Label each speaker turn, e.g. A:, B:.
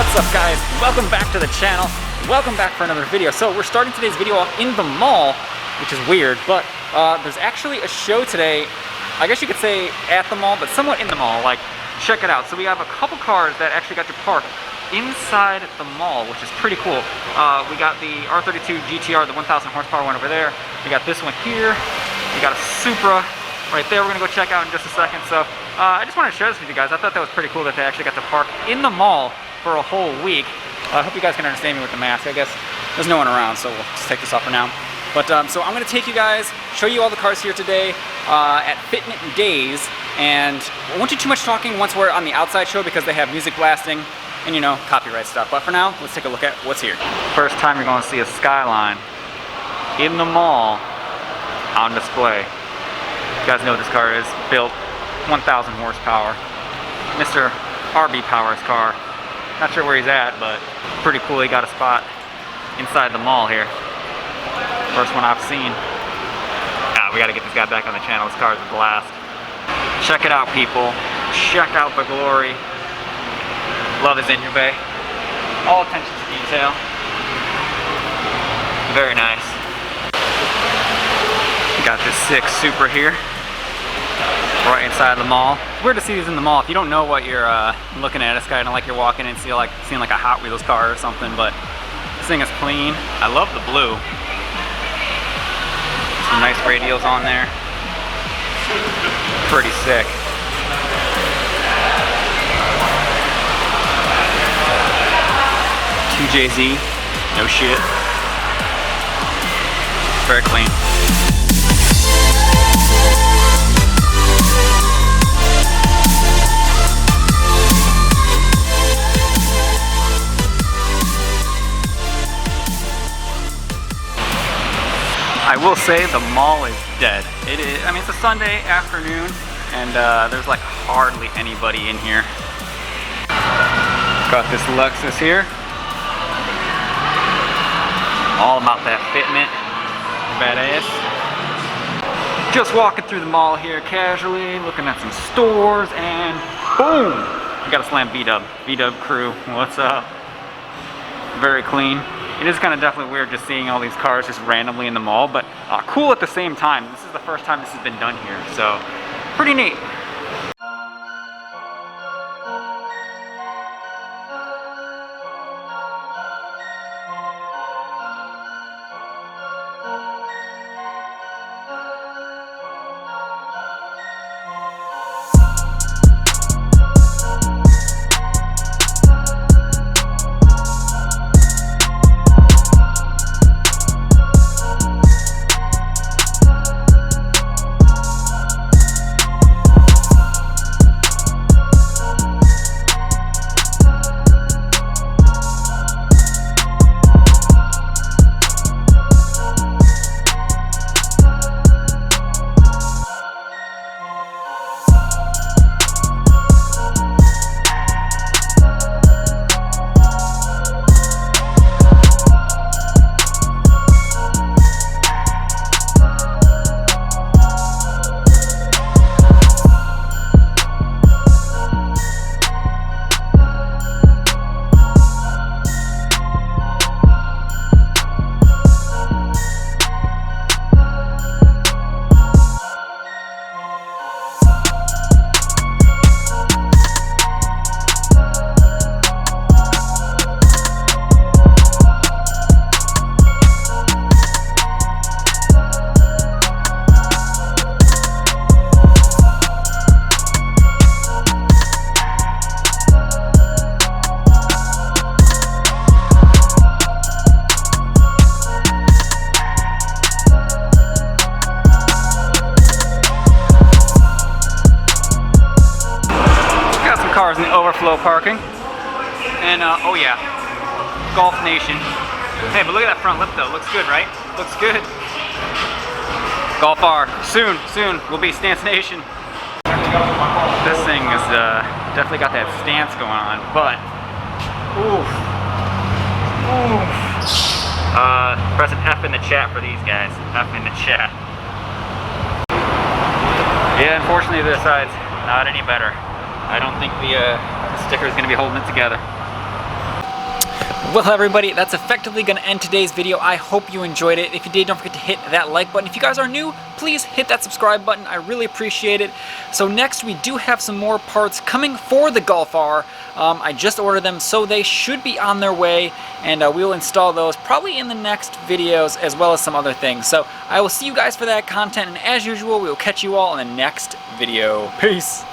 A: What's up, guys? Welcome back to the channel. Welcome back for another video. So we're starting today's video off in the mall, which is weird, but there's actually a show today. I guess you could say at the mall, but somewhat in the mall. Like, check it out. So we have a couple cars that actually got to park inside the mall, which is pretty cool. We got the R32 GTR, the 1,000 horsepower one over there. We got this one here. We got a Supra right there. We're gonna go check out in just a second. So I just wanted to share this with you guys. I thought that was pretty cool that they actually got to park in the mall for a whole week. I hope you guys can understand me with the mask. I guess there's no one around, so we'll just take this off for now. But so I'm gonna take you guys, show you all the cars here today at Fitment Days, and I won't do too much talking once we're on the outside show because they have music blasting and, you know, copyright stuff. But for now, let's take a look at what's here. First time you're gonna see a Skyline in the mall on display. You guys know this car is built 1,000 horsepower. Mr. RB Power's car. Not sure where he's at, but pretty cool. He got a spot inside the mall here. First one I've seen. We gotta get this guy back on the channel. This car is a blast. Check it out, people. Check out the glory. Love his engine bay. All attention to detail. Very nice. Got this sick Supra here, right inside the mall. It's weird to see these in the mall. If you don't know what you're looking at, it's kind of like you're walking in and seeing like a Hot Wheels car or something, but this thing is clean. I love the blue. Some nice radials on there. Pretty sick. JZ, no shit. Very clean. I will say the mall is dead. It is. I mean, it's a Sunday afternoon, and there's like hardly anybody in here. Got this Lexus here. All about that fitment. Badass. Just walking through the mall here casually, looking at some stores, and boom! We got a slam B-Dub. B-Dub crew, what's up? Very clean. It is kind of definitely weird just seeing all these cars just randomly in the mall, but cool at the same time. This is the first time this has been done here, so pretty neat. Cars in the overflow parking, and oh yeah, Golf Nation. Hey, but look at that front lip though. Looks good, right? Looks good. Golf R. Soon will be Stance Nation. This thing is definitely got that stance going on, but oof. Press an F in the chat for these guys. F in the chat. Yeah, unfortunately this side's not any better. I don't think the sticker is going to be holding it together. Well, everybody, that's effectively going to end today's video. I hope you enjoyed it. If you did, don't forget to hit that like button. If you guys are new, please hit that subscribe button. I really appreciate it. So next, we do have some more parts coming for the Golf R. I just ordered them, so they should be on their way, and we will install those probably in the next videos, as well as some other things. So I will see you guys for that content, and as usual, we will catch you all in the next video. Peace!